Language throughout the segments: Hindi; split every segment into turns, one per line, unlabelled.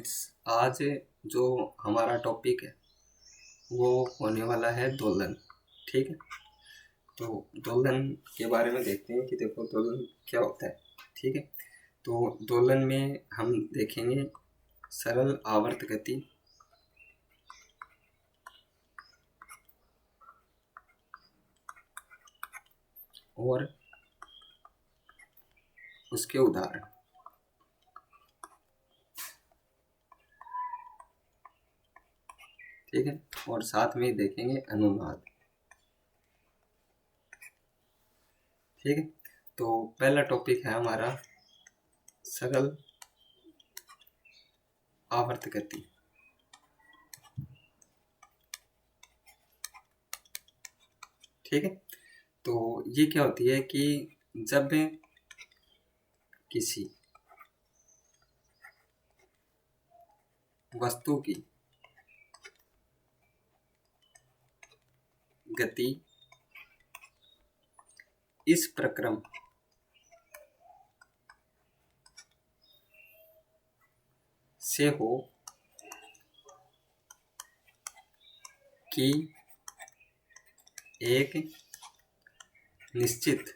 फ्रेंड्स, आज जो हमारा टॉपिक है वो होने वाला है दोलन। ठीक है, तो दोलन के बारे में देखते हैं कि देखो दोलन क्या होता है। ठीक है, तो दोलन में हम देखेंगे सरल आवर्त गति, और उसके उदाहरण। ठीक है, और साथ में देखेंगे अनुनाद। ठीक है, तो पहला टॉपिक है हमारा सरल आवर्त गति। ठीक है, तो ये क्या होती है कि जब किसी वस्तु की गति इस प्रक्रम से हो कि एक निश्चित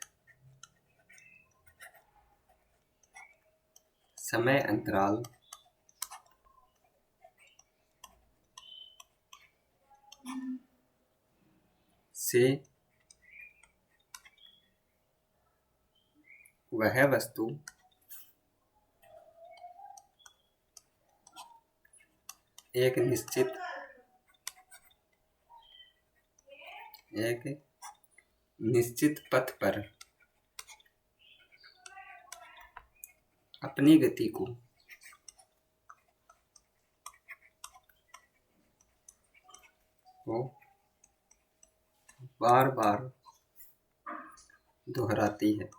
समय अंतराल से वह वस्तु एक निश्चित पथ पर अपनी गति को बार बार दोहराती है,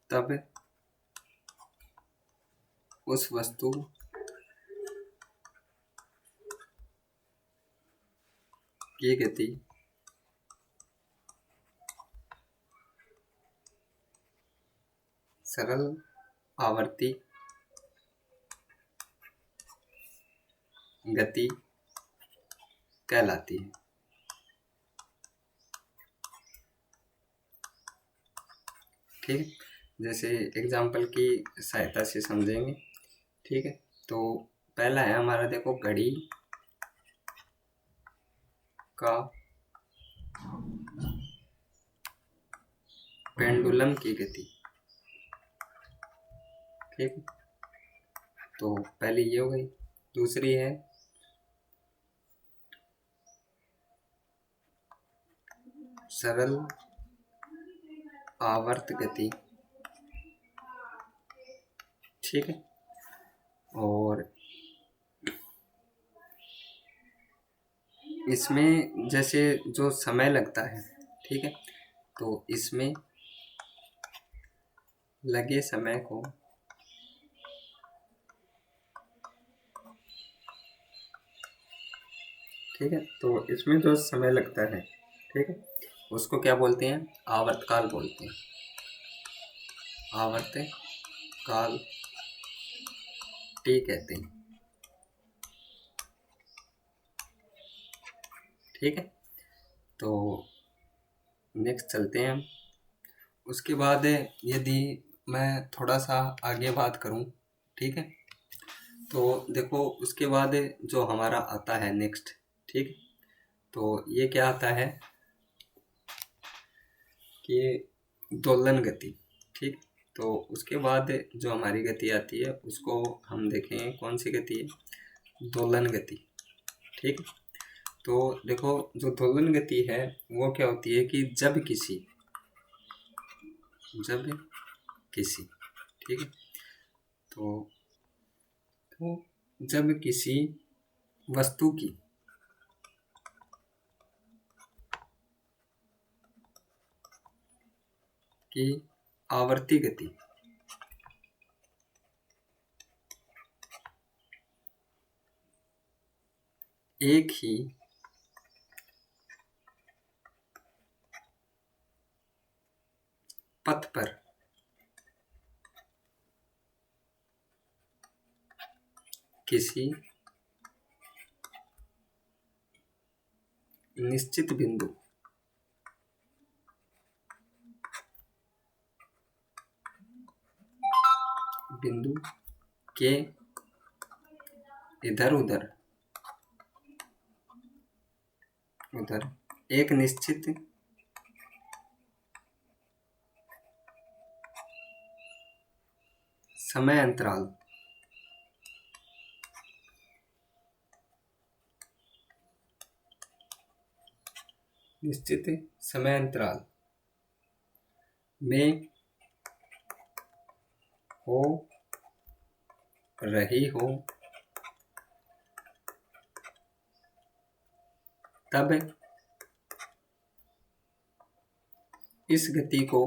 तब उस वस्तु की गति सरल आवर्ती गति कहलाती है। ठीक है, जैसे एग्जाम्पल की सहायता से समझेंगे। ठीक है, तो पहला है हमारा, देखो, घड़ी का पेंडुलम की गति। ठीक, तो पहली ये हो गई। दूसरी है सरल आवर्त गति। ठीक है, और इसमें जैसे जो समय लगता है, ठीक है, तो इसमें लगे समय को ठीक है, तो इसमें जो समय लगता है, ठीक है, उसको क्या बोलते हैं? आवर्तकाल बोलते हैं। आवर्तकाल टी कहते हैं। ठीक है, तो नेक्स्ट चलते हैं हम। उसके बाद यदि मैं थोड़ा सा आगे बात करूं, ठीक है, तो देखो उसके बाद जो हमारा आता है नेक्स्ट, ठीक, तो ये क्या आता है कि दोलन गति। ठीक, तो उसके बाद जो हमारी गति आती है उसको हम देखेंगे कौन सी गति है? दोलन गति। ठीक, तो देखो जो दोलन गति है वो क्या होती है कि जब किसी ठीक है, तो जब किसी वस्तु की आवर्ती गति एक ही पथ पर किसी निश्चित बिंदु के इधर उधर एक निश्चित समय अंतराल में हो रही हो तब इस गति को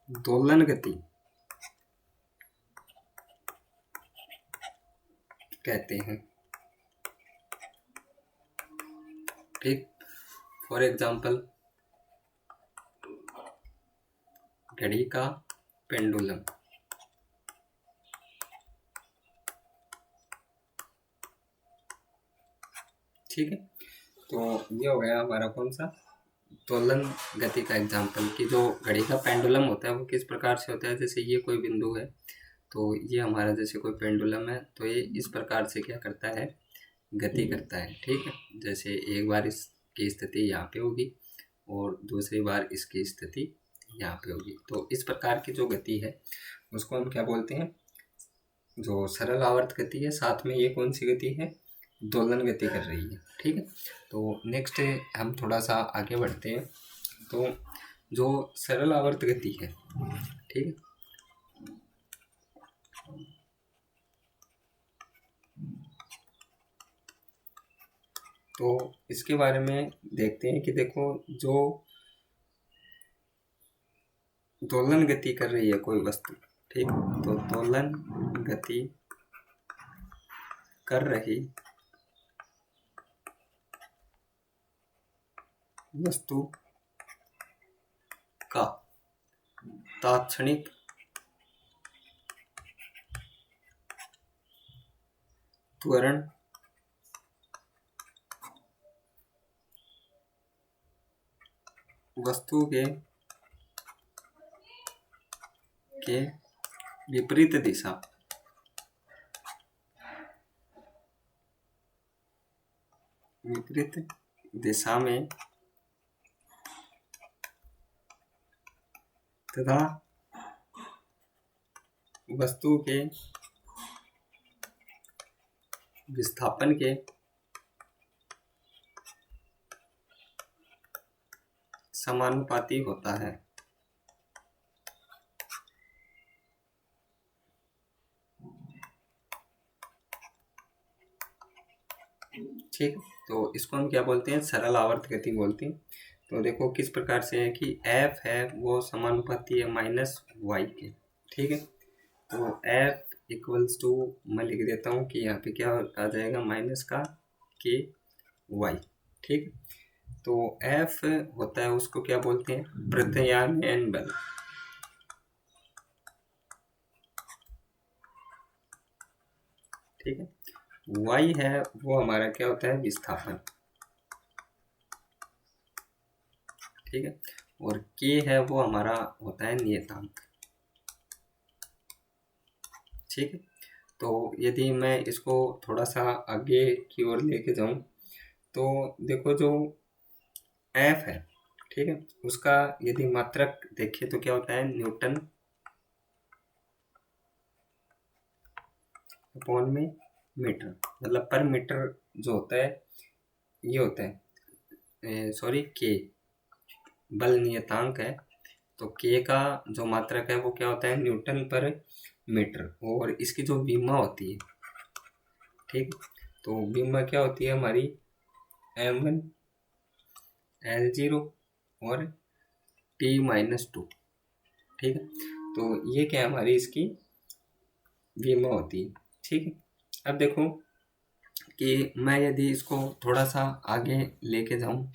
दोलन गति कहते हैं। ठीक, फॉर एग्जाम्पल घड़ी का पेंडुलम। ठीक है, तो ये हो गया हमारा कौन सा दोलन गति का एग्जाम्पल कि जो घड़ी का पेंडुलम होता है वो किस प्रकार से होता है। जैसे ये कोई बिंदु है, तो ये हमारा जैसे कोई पेंडुलम है, तो ये इस प्रकार से क्या करता है, गति करता है। ठीक है, जैसे एक बार इसकी स्थिति यहाँ पे होगी और दूसरी बार इसकी स्थिति यहाँ पे होगी। तो इस प्रकार की जो गति है उसको हम क्या बोलते हैं, जो सरल आवर्त गति है, साथ में ये कौन सी गति है, दोलन गति कर रही है। ठीक है, तो नेक्स्ट हम थोड़ा सा आगे बढ़ते हैं। तो जो सरल आवर्त गति है, ठीक है, तो इसके बारे में देखते हैं कि देखो जो दोलन गति कर रही है कोई वस्तु, ठीक, तो दोलन गति कर रही वस्तु का तात्क्षणिक त्वरण वस्तु के विपरीत दिशा में तथा वस्तु के विस्थापन के समानुपाती होता है। ठीक, तो इसको हम क्या बोलते हैं, सरल आवर्त गति बोलते हैं। तो देखो किस प्रकार से है कि F है वो समानुपाती है माइनस वाई के। ठीक है, तो F इक्वल्स टू, मैं लिख देता हूँ कि यहाँ पे क्या आ जाएगा, माइनस का के वाई। ठीक, तो F होता है उसको क्या बोलते हैं, प्रत्यानयन बल। ठीक है, y है वो हमारा क्या होता है, विस्थापन। ठीक है, और k है वो हमारा होता है नियतांक। ठीक है, तो यदि मैं इसको थोड़ा सा आगे की ओर लेके जाऊं तो देखो जो F है, ठीक है, उसका यदि मात्रक देखें तो क्या होता है, न्यूटन अपॉन में मीटर, मतलब पर मीटर जो होता है ये होता है, सॉरी के बल नियतांक है, तो के का जो मात्रक है वो क्या होता है, न्यूटन पर मीटर। और इसकी जो बीमा होती है, ठीक, तो बीमा क्या होती है हमारी, m1 L0 और T-2। ठीक है, तो ये क्या है हमारी इसकी बीमा होती है। ठीक है, अब देखो कि मैं यदि इसको थोड़ा सा आगे लेके जाऊं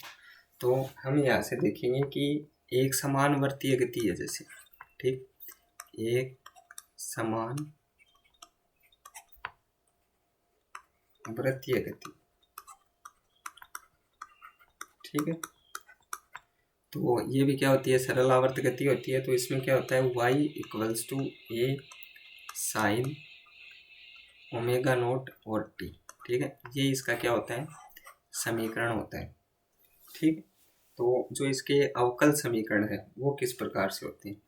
तो हम यहाँ से देखेंगे कि एक समान वर्तीय गति है जैसे, ठीक, एक समान वृत्तीय गति। ठीक है, तो ये भी क्या होती है, सरल आवर्त गति होती है। तो इसमें क्या होता है, y equals to A sine omega naught और टी। ठीक है, ये इसका क्या होता है, समीकरण होता है। ठीक, तो जो इसके अवकल समीकरण है वो किस प्रकार से होते हैं।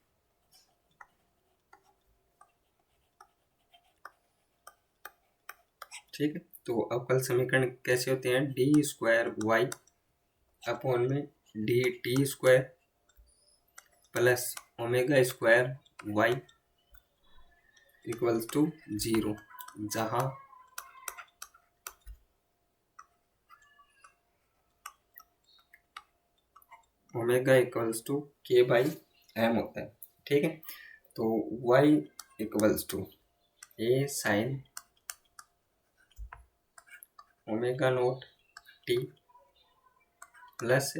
ठीक है, तो अवकल समीकरण कैसे होते हैं, डी स्क्वायर वाई अपॉन में D T square plus omega square Y equals to 0, जहाँ omega equals to K by M होता है। ठीक है, तो y equals to A sine omega naught T plus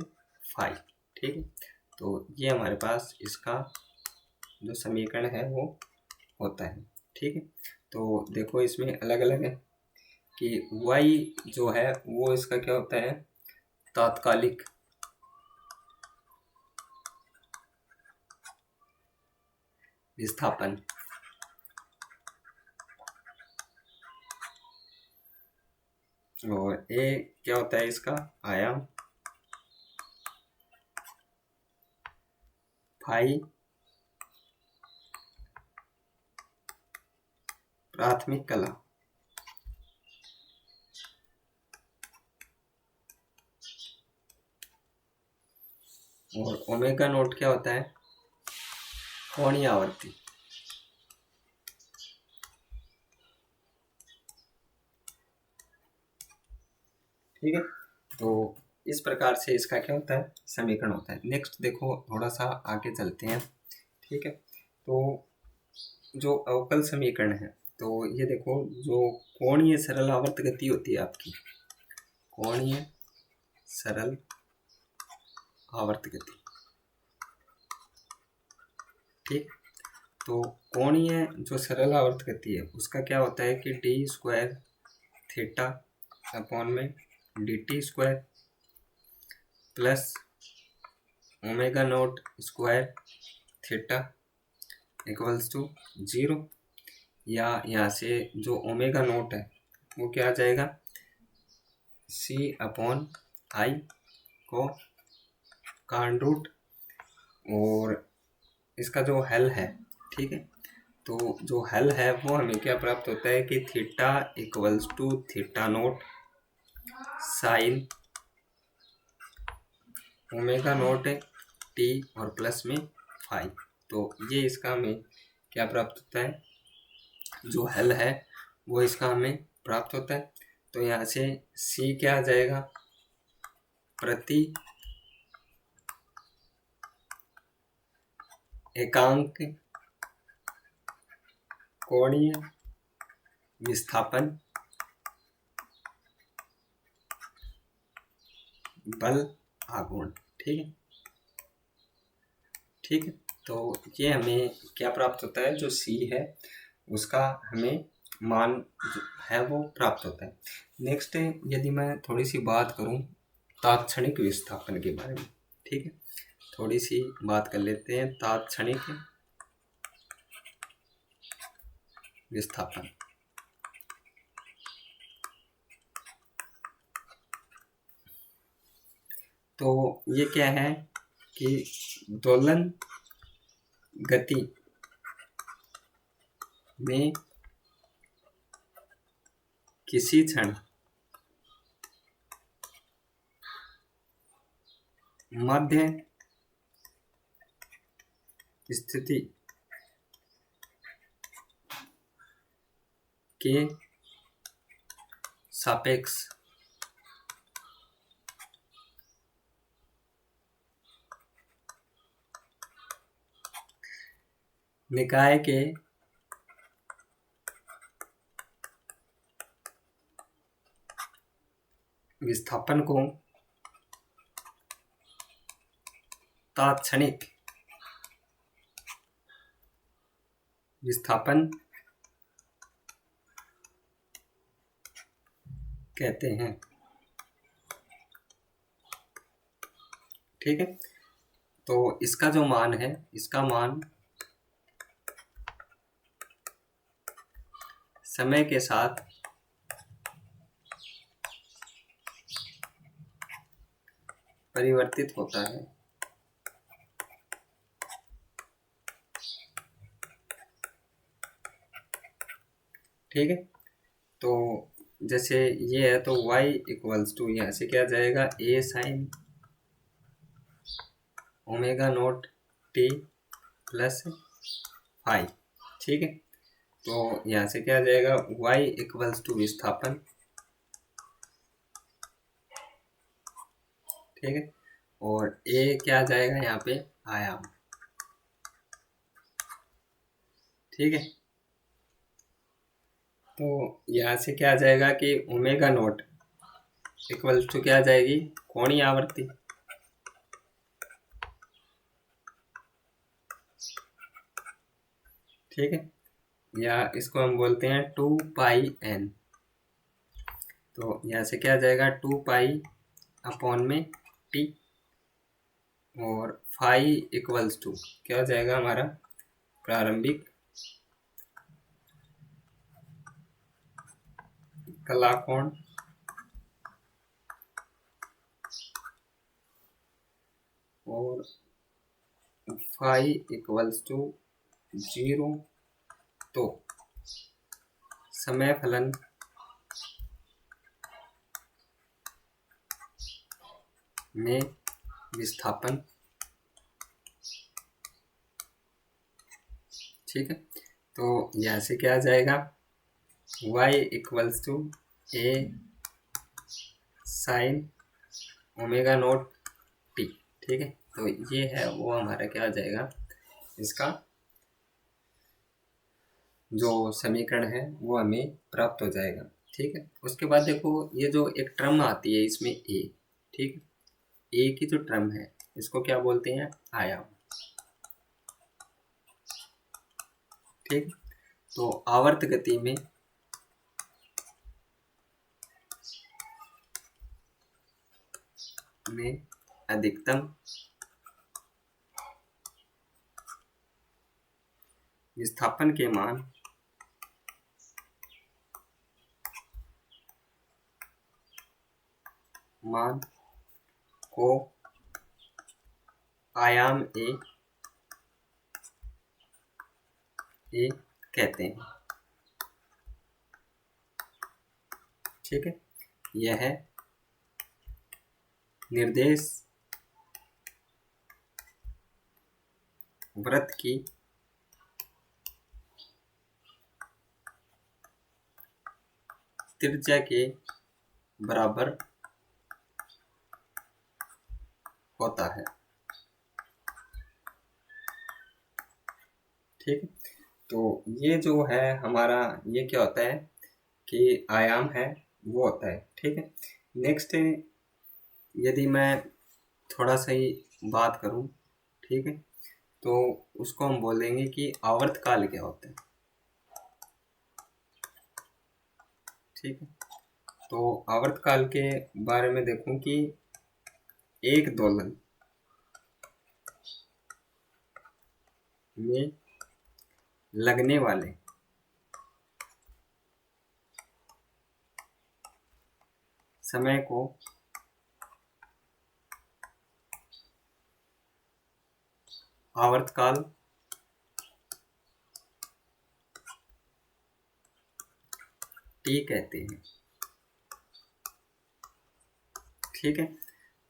five. ठीक है, तो ये हमारे पास इसका जो समीकरण है वो होता है। ठीक है, तो देखो इसमें अलग अलग है कि y जो है वो इसका क्या होता है, तात्कालिक विस्थापन, और a क्या होता है इसका आयाम, फाई प्राथमिक कला, और ओमेगा नोट क्या होता है, कोणीय आवर्ती। ठीक है, तो इस प्रकार से इसका क्या होता है, समीकरण होता है। नेक्स्ट देखो, थोड़ा सा आगे चलते हैं। ठीक है, तो जो अवकल समीकरण है, तो ये देखो, जो कोणीय सरल आवर्त गति होती है आपकी, कोणीय सरल आवर्त गति। ठीक, तो कोणीय जो सरल आवर्त गति है उसका क्या होता है कि डी स्क्वायर थीटा अपॉन में D T square plus omega naught square theta equals to 0, या यहाँ से जो ओमेगा नोट है वो क्या आ जाएगा, सी अपॉन आई को कान रूट, और इसका जो हल है, ठीक है, तो जो हल है वो हमें क्या प्राप्त होता है कि theta equals to theta naught sine omega naught T और प्लस में फाइव। तो ये इसका हमें क्या प्राप्त होता है, जो हल है वो इसका हमें प्राप्त होता है। तो यहाँ से सी क्या आ जाएगा, प्रति एकांक कोणीय विस्थापन बल आघूर्ण। ठीक है, ठीक है, तो ये हमें क्या प्राप्त होता है, जो सी है उसका हमें मान जो है वो प्राप्त होता है। नेक्स्ट यदि मैं थोड़ी सी बात करूं तात्क्षणिक विस्थापन के बारे में, ठीक है, थोड़ी सी बात कर लेते हैं तात्क्षणिक विस्थापन। तो ये क्या है कि दोलन गति में किसी क्षण मध्य स्थिति के सापेक्ष निकाय के विस्थापन को तात्क्षणिक विस्थापन कहते हैं। ठीक है, तो इसका जो मान है, इसका मान समय के साथ परिवर्तित होता है। ठीक है, तो जैसे ये है तो y इक्वल्स टू, यहाँ से क्या जाएगा, a sine omega naught t plus phi. ठीक है, तो यहाँ से क्या जाएगा, y इक्वल्स टू विस्थापन। ठीक है, और a क्या जाएगा यहाँ पे, आयाम। ठीक है, तो यहाँ से क्या आ जाएगा कि ओमेगा नॉट इक्वल्स टू क्या आ जाएगी, कोणीय आवृत्ति। ठीक है, या इसको हम बोलते हैं 2πn। तो यहाँ से क्या आ जाएगा, 2π अपॉन में t, और फाई इक्वल्स टू क्या हो जाएगा हमारा, प्रारंभिक कलाकोण और फाई इक्वल्स टू 0। तो समय फलन में विस्थापन। ठीक है, तो यहाँ से क्या आ जाएगा, y equals to a sine omega naught t। ठीक है, तो ये है वो हमारा क्या आ जाएगा, इसका जो समीकरण है वो हमें प्राप्त हो जाएगा। ठीक है, उसके बाद देखो ये जो एक टर्म आती है इसमें a। ठीक है, a की जो टर्म है इसको क्या बोलते हैं, आयाम। ठीक, तो आवर्त गति में अधिकतम विस्थापन के मान को आयाम ए कहते हैं। ठीक है, यह है निर्देश वृत्त की त्रिज्या के बराबर होता है। ठीक है, तो ये जो है हमारा, ये क्या होता है कि आयाम है वो होता है। ठीक है, नेक्स्ट यदि मैं थोड़ा सा ही बात करूं, ठीक है, तो उसको हम बोलेंगे कि आवर्तकाल क्या होता है। ठीक है, तो आवर्तकाल के बारे में देखूं कि एक दोलन में लगने वाले समय को आवर्तकाल टी कहते हैं। ठीक है,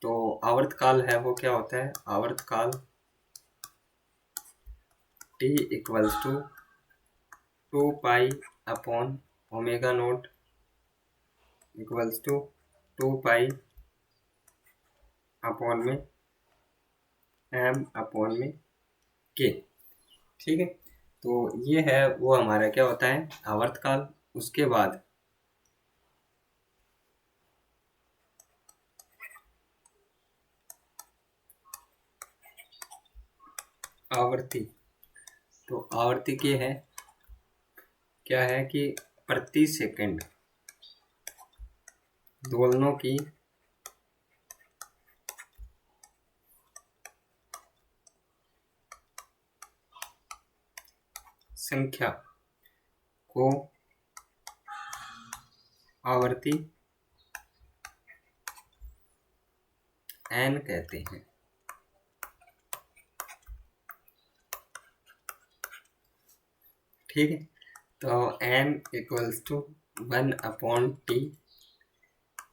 तो आवर्तकाल है वो क्या होता है, आवर्तकाल T equals to 2π upon omega nought equals to 2π upon में m अपॉन में k। ठीक है, तो ये है वो हमारा क्या होता है, आवर्तकाल। उसके बाद आवर्ती, तो आवर्ती क्या है, क्या है कि प्रति सेकंड दोलनों की संख्या को आवर्ती n कहते हैं। ठीक है, तो n equals to 1/t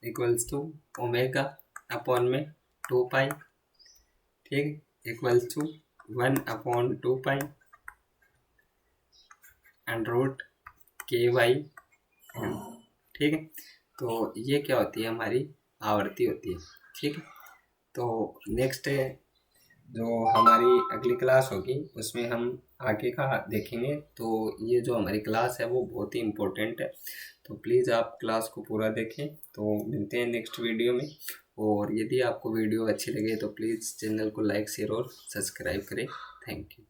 equals to omega upon में 2 पाई। ठीक है, equals to 1/2 pi and root k/n। ठीक है, तो ये क्या होती है, हमारी आवर्ती होती है। ठीक है, तो नेक्स्ट जो हमारी अगली क्लास होगी उसमें हम आगे का देखेंगे। तो ये जो हमारी क्लास है वो बहुत ही इम्पोर्टेंट है, तो प्लीज़ आप क्लास को पूरा देखें। तो मिलते हैं नेक्स्ट वीडियो में, और यदि आपको वीडियो अच्छी लगे तो प्लीज़ चैनल को लाइक शेयर और सब्सक्राइब करें। Thank you.